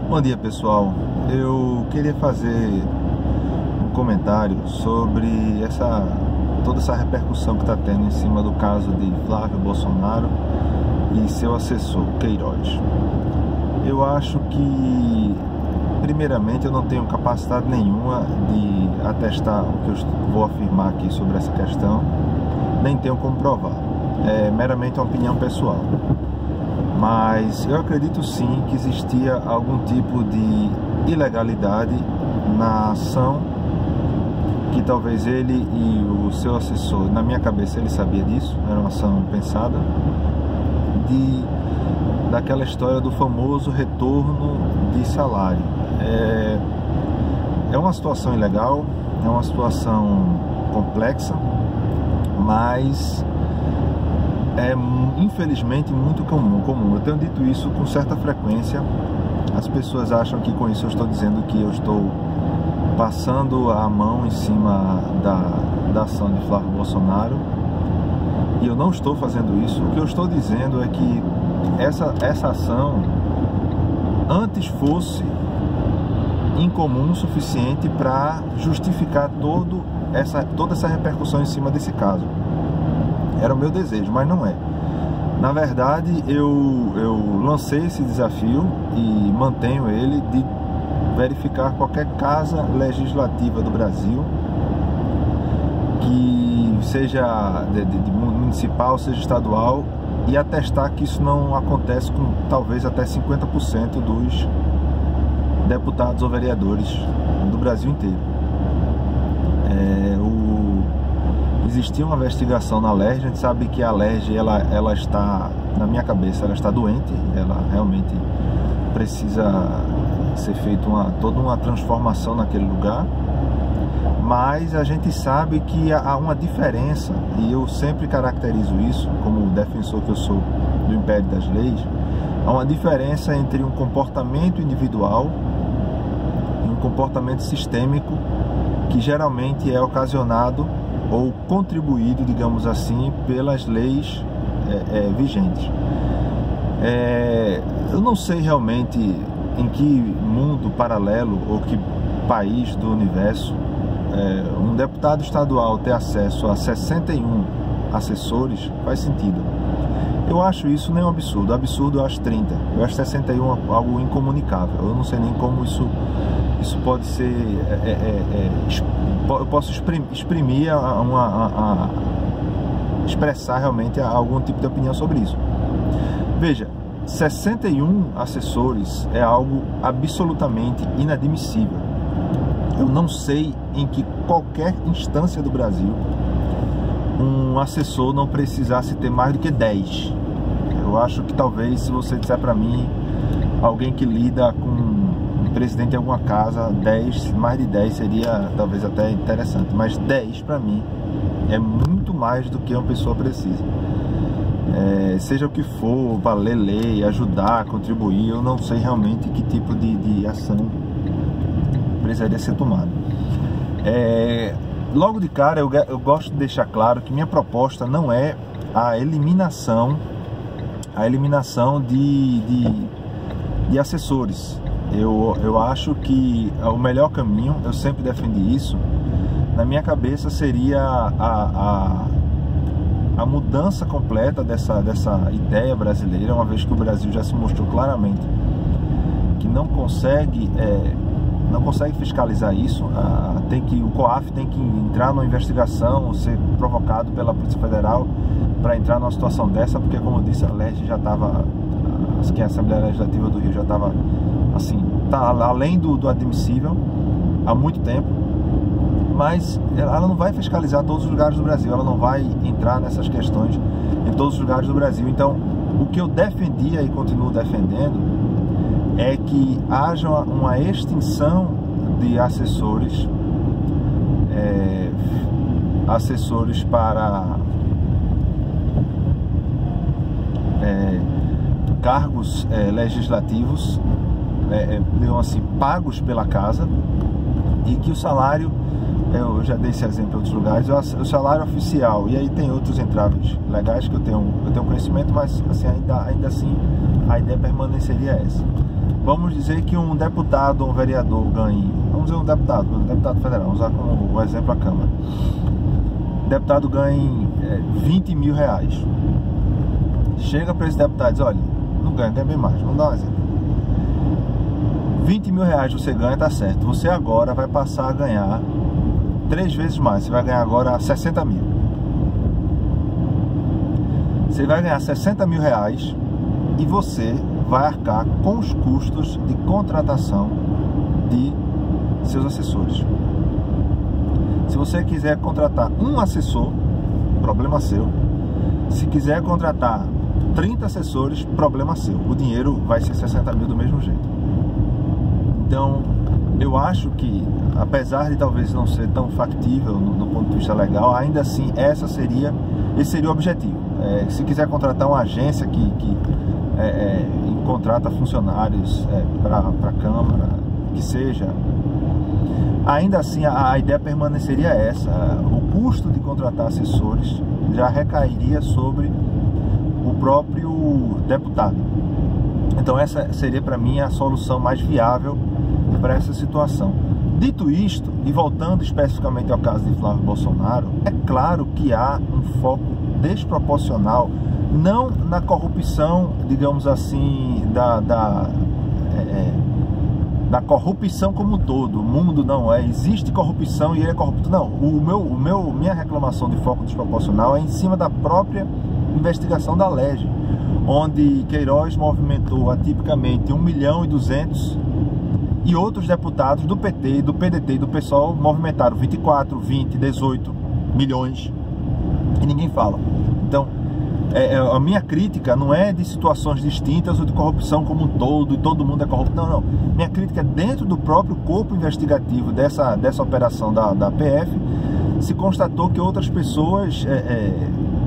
Bom dia, pessoal. Eu queria fazer um comentário sobre toda essa repercussão que está tendo em cima do caso de Flávio Bolsonaro e seu assessor, Queiroz. Eu acho que, primeiramente, eu não tenho capacidade nenhuma de atestar o que eu vou afirmar aqui sobre essa questão, nem tenho como provar. É meramente uma opinião pessoal. Mas eu acredito sim que existia algum tipo de ilegalidade na ação que talvez ele e o seu assessor, na minha cabeça ele sabia disso, era uma ação pensada, daquela história do famoso retorno de salário. É uma situação ilegal, é uma situação complexa, mas é infelizmente muito comum. Eu tenho dito isso com certa frequência. As pessoas acham que com isso eu estou dizendo que eu estou passando a mão em cima da ação de Flávio Bolsonaro, e eu não estou fazendo isso. O que eu estou dizendo é que essa ação antes fosse incomum o suficiente para justificar toda essa repercussão em cima desse caso. Era o meu desejo, mas não é. Na verdade, eu lancei esse desafio e mantenho ele de verificar qualquer casa legislativa do Brasil, que seja de municipal, seja estadual, e atestar que isso não acontece com talvez até 50% dos deputados ou vereadores do Brasil inteiro. Existia uma investigação na Alerj. A gente sabe que a Alerj, ela está, na minha cabeça, ela está doente, ela realmente precisa ser feita toda uma transformação naquele lugar, mas a gente sabe que há uma diferença, e eu sempre caracterizo isso como defensor que eu sou do império das leis. Há uma diferença entre um comportamento individual e um comportamento sistêmico, que geralmente é ocasionado ou contribuído, digamos assim, pelas leis vigentes. Eu não sei realmente em que mundo paralelo ou que país do universo um deputado estadual ter acesso a 61 assessores faz sentido. Eu acho isso nem um absurdo. Absurdo eu acho 30. Eu acho 61 algo incomunicável. Eu não sei nem como isso pode ser... eu posso exprimir expressar realmente algum tipo de opinião sobre isso. Veja, 61 assessores é algo absolutamente inadmissível. Eu não sei em que qualquer instância do Brasil um assessor não precisasse ter mais do que 10. Eu acho que talvez, se você disser para mim, alguém que lida com um presidente de alguma casa, mais de 10 seria talvez até interessante, mas 10 para mim é muito mais do que uma pessoa precisa. Seja o que for, valer lei, ajudar, contribuir, eu não sei realmente que tipo de ação precisaria ser tomada. Logo de cara, eu gosto de deixar claro que minha proposta não é a eliminação de assessores. Eu acho que o melhor caminho, eu sempre defendi isso, na minha cabeça seria a mudança completa dessa ideia brasileira, uma vez que o Brasil já se mostrou claramente que não consegue fiscalizar isso. O COAF tem que entrar numa investigação, ser provocado pela Polícia Federal para entrar numa situação dessa, porque, como eu disse, a Alerj já estava, a Assembleia Legislativa do Rio já estava assim, tá além do admissível há muito tempo. Mas ela não vai fiscalizar todos os lugares do Brasil, ela não vai entrar nessas questões em todos os lugares do Brasil. Então, o que eu defendia e continuo defendendo é que haja uma extinção de assessores para cargos legislativos, digamos assim, pagos pela casa, e que o salário, eu já dei esse exemplo em outros lugares, o salário oficial, e aí tem outros entraves legais que eu tenho conhecimento, mas assim, ainda assim a ideia permaneceria essa. Vamos dizer que um deputado ou um vereador ganhe, vamos dizer um deputado federal, vamos usar como exemplo a Câmara. O deputado ganhe 20 mil reais. Chega para esse deputado e diz, olha, não ganha bem mais, vamos dar um exemplo. 20 mil reais você ganha, tá certo. Você agora vai passar a ganhar 3 vezes mais. Você vai ganhar agora 60 mil. Você vai ganhar 60 mil reais e você vai arcar com os custos de contratação de seus assessores. Se você quiser contratar um assessor, problema seu. Se quiser contratar 30 assessores, problema seu. O dinheiro vai ser 60 mil do mesmo jeito. Então, eu acho que, apesar de talvez não ser tão factível do ponto de vista legal, ainda assim esse seria o objetivo. Se quiser contratar uma agência que contrata funcionários para a Câmara, que seja, ainda assim a ideia permaneceria essa. O custo de contratar assessores já recairia sobre o próprio deputado. Então essa seria para mim a solução mais viável para essa situação. Dito isto, e voltando especificamente ao caso de Flávio Bolsonaro, é claro que há um foco desproporcional, não na corrupção, digamos assim, da corrupção como um todo. O mundo não existe corrupção e ele é corrupto. Não, minha reclamação de foco desproporcional é em cima da própria investigação da LEGE, onde Queiroz movimentou atipicamente 1.200.000 e outros deputados do PT, do PDT e do PSOL movimentaram 24, 20, 18 milhões e ninguém fala. Então, a minha crítica não é de situações distintas ou de corrupção como um todo e todo mundo é corrupto. Não, não. Minha crítica é dentro do próprio corpo investigativo dessa operação da PF. Se constatou que outras pessoas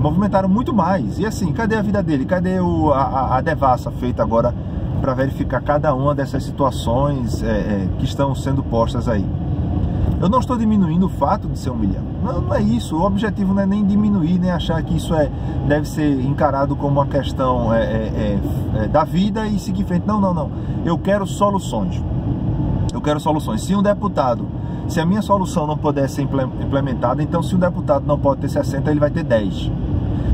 movimentaram muito mais. E assim, cadê a vida dele? Cadê a devassa feita agora para verificar cada uma dessas situações que estão sendo postas aí? Eu não estou diminuindo o fato de ser 1 milhão. Não é isso. O objetivo não é nem diminuir, nem achar que isso deve ser encarado como uma questão da vida e seguir em frente. Não, não, não. Eu quero soluções. Eu quero soluções. Se a minha solução não puder ser implementada, então se um deputado não pode ter 60, ele vai ter 10.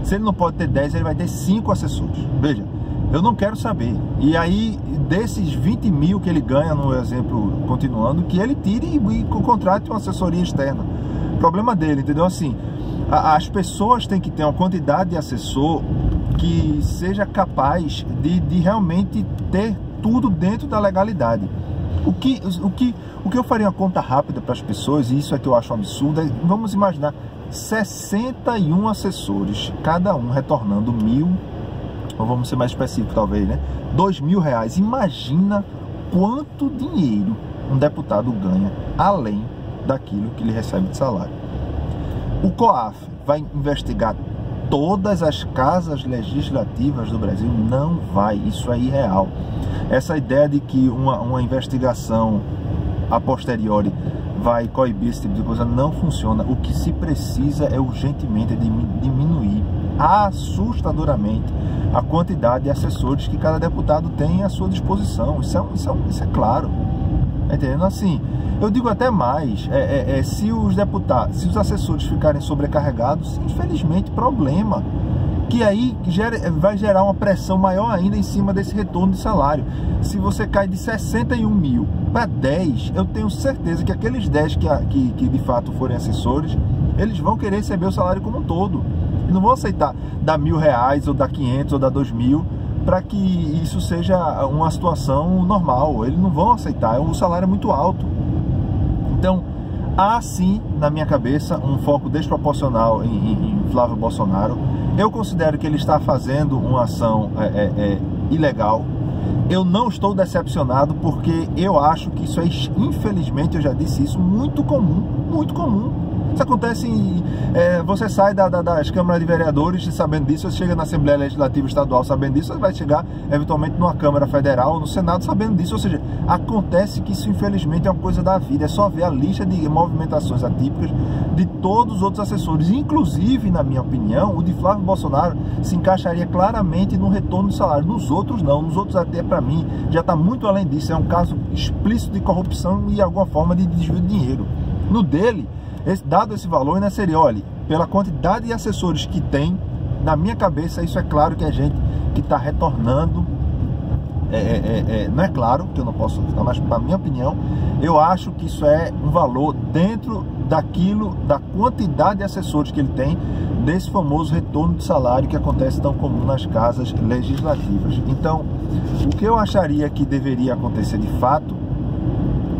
Se ele não pode ter 10, ele vai ter 5 assessores. Veja, eu não quero saber. E aí, desses 20 mil que ele ganha, no exemplo, continuando, que ele tire e contrate uma assessoria externa. Problema dele, entendeu? Assim, as pessoas têm que ter uma quantidade de assessor que seja capaz de realmente ter tudo dentro da legalidade. O que eu faria uma conta rápida para as pessoas, e isso é que eu acho um absurdo, vamos imaginar 61 assessores, cada um retornando 1.000, ou vamos ser mais específico talvez, né? 2.000 reais. Imagina quanto dinheiro um deputado ganha além daquilo que ele recebe de salário. O COAF vai investigar todas as casas legislativas do Brasil? Não vai, isso é irreal. Essa ideia de que uma investigação a posteriori vai coibir esse tipo de coisa não funciona. O que se precisa é urgentemente diminuir assustadoramente a quantidade de assessores que cada deputado tem à sua disposição. Isso é claro. Entendendo? Assim, eu digo até mais, se os assessores ficarem sobrecarregados, infelizmente, problema. Que aí vai gerar uma pressão maior ainda em cima desse retorno de salário. Se você cai de 61 mil para 10, eu tenho certeza que aqueles 10 que de fato forem assessores, eles vão querer receber o salário como um todo. E não vão aceitar dar 1.000 reais, ou dar 500, ou dar 2.000, para que isso seja uma situação normal. Eles não vão aceitar, o salário é muito alto. Então, há sim, na minha cabeça, um foco desproporcional em Flávio Bolsonaro. Eu considero que ele está fazendo uma ação ilegal. Eu não estou decepcionado, porque eu acho que isso é, infelizmente, eu já disse isso, muito comum, muito comum. Isso acontece você sai das câmaras de vereadores sabendo disso, você chega na Assembleia Legislativa Estadual sabendo disso, você vai chegar eventualmente numa Câmara Federal, no Senado sabendo disso. Ou seja, acontece que isso infelizmente é uma coisa da vida. É só ver a lista de movimentações atípicas de todos os outros assessores, inclusive, na minha opinião, o de Flávio Bolsonaro se encaixaria claramente no retorno de salário. Nos outros não, nos outros até, para mim, já está muito além disso. É um caso explícito de corrupção e alguma forma de desvio de dinheiro. No dele, dado esse valor, ainda seria, olha, pela quantidade de assessores que tem, na minha cabeça, isso é claro que é gente que está retornando. Não é claro, que eu não posso, mas na minha opinião, eu acho que isso é um valor dentro daquilo, da quantidade de assessores que ele tem, desse famoso retorno de salário que acontece tão comum nas casas legislativas. Então, o que eu acharia que deveria acontecer de fato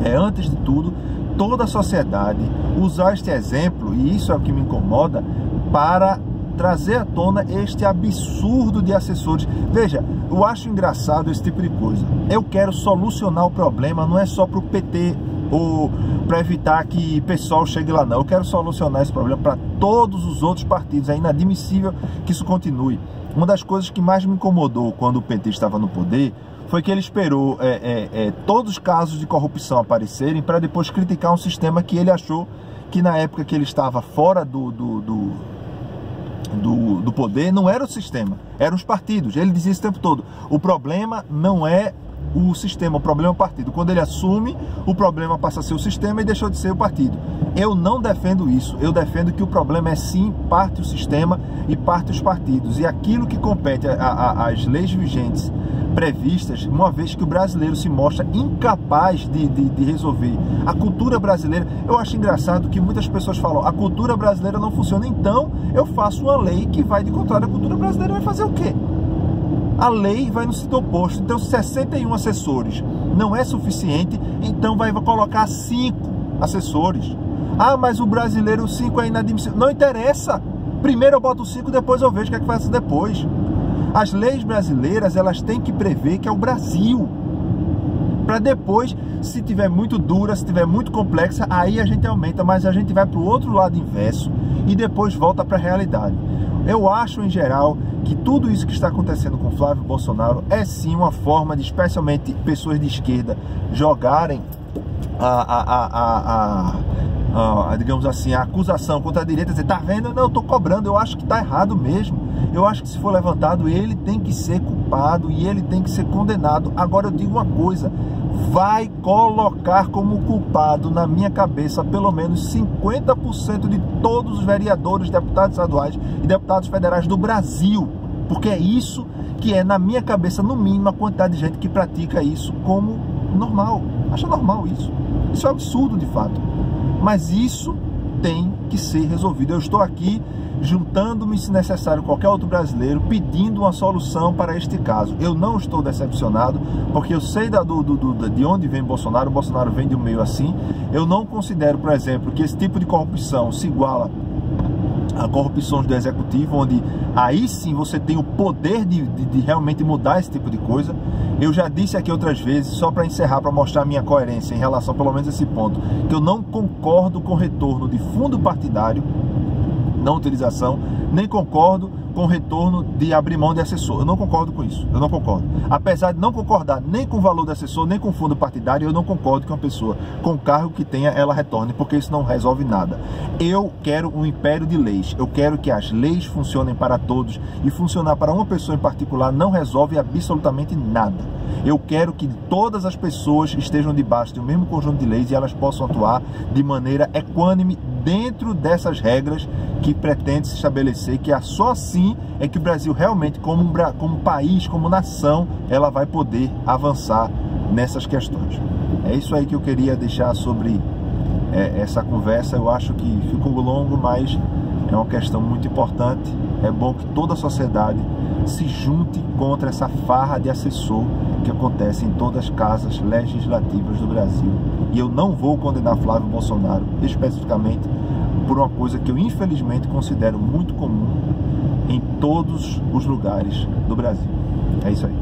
é, antes de tudo, toda a sociedade usar este exemplo, e isso é o que me incomoda, para trazer à tona este absurdo de assessores. Veja, eu acho engraçado esse tipo de coisa. Eu quero solucionar o problema, não é só para o PT ou para evitar que o pessoal chegue lá, não. Eu quero solucionar esse problema para todos os outros partidos. É inadmissível que isso continue. Uma das coisas que mais me incomodou quando o PT estava no poder foi que ele esperou todos os casos de corrupção aparecerem para depois criticar um sistema que ele achou que na época que ele estava fora do poder, não era o sistema, eram os partidos. Ele dizia isso o tempo todo: o problema não é o sistema, o problema é o partido. Quando ele assume, o problema passa a ser o sistema e deixou de ser o partido. Eu não defendo isso. Eu defendo que o problema é sim parte o sistema e parte os partidos. E aquilo que compete às leis vigentes previstas, uma vez que o brasileiro se mostra incapaz de resolver. A cultura brasileira, eu acho engraçado que muitas pessoas falam: a cultura brasileira não funciona, então eu faço uma lei que vai de contrário. A cultura brasileira vai fazer o quê? A lei vai no sentido oposto. Então, 61 assessores não é suficiente, então vai colocar 5 assessores. Ah, mas o brasileiro 5 é inadmissível. Não interessa. Primeiro eu boto 5, depois eu vejo o que é que faço depois. As leis brasileiras, elas têm que prever que é o Brasil. Para depois, se tiver muito dura, se tiver muito complexa, aí a gente aumenta, mas a gente vai para o outro lado inverso e depois volta para a realidade. Eu acho, em geral, que tudo isso que está acontecendo com Flávio Bolsonaro é sim uma forma de, especialmente pessoas de esquerda, jogarem digamos assim, a acusação contra a direita, dizer: tá vendo? Não, eu tô cobrando. Eu acho que tá errado mesmo. Eu acho que se for levantado, ele tem que ser culpado e ele tem que ser condenado. Agora eu digo uma coisa: vai colocar como culpado, na minha cabeça, pelo menos 50% de todos os vereadores, deputados estaduais e deputados federais do Brasil, porque é isso que é, na minha cabeça, no mínimo, a quantidade de gente que pratica isso como normal. Acha normal isso. Isso é absurdo, de fato. Mas isso tem que ser resolvido. Eu estou aqui juntando-me, se necessário, qualquer outro brasileiro, pedindo uma solução para este caso. Eu não estou decepcionado, porque eu sei de onde vem Bolsonaro. O Bolsonaro vem de um meio assim. Eu não considero, por exemplo, que esse tipo de corrupção se iguala a corrupções do executivo, onde aí sim você tem o poder de realmente mudar esse tipo de coisa. Eu já disse aqui outras vezes, só para encerrar, para mostrar a minha coerência em relação, pelo menos, a esse ponto, que eu não concordo com o retorno de fundo partidário, não utilização, nem concordo com o retorno de abrir mão de assessor. Eu não concordo com isso, eu não concordo. Apesar de não concordar nem com o valor do assessor, nem com o fundo partidário, eu não concordo que uma pessoa com cargo que tenha, ela retorne, porque isso não resolve nada. Eu quero um império de leis, eu quero que as leis funcionem para todos, e funcionar para uma pessoa em particular não resolve absolutamente nada. Eu quero que todas as pessoas estejam debaixo do mesmo conjunto de leis e elas possam atuar de maneira equânime dentro dessas regras que pretende se estabelecer, que só assim é que o Brasil realmente, como país, como nação, ela vai poder avançar nessas questões. É isso aí que eu queria deixar sobre essa conversa. Eu acho que ficou longo, mas é uma questão muito importante. É bom que toda a sociedade se junte contra essa farra de assessor que acontece em todas as casas legislativas do Brasil. E eu não vou condenar Flávio Bolsonaro especificamente por uma coisa que eu infelizmente considero muito comum em todos os lugares do Brasil. É isso aí.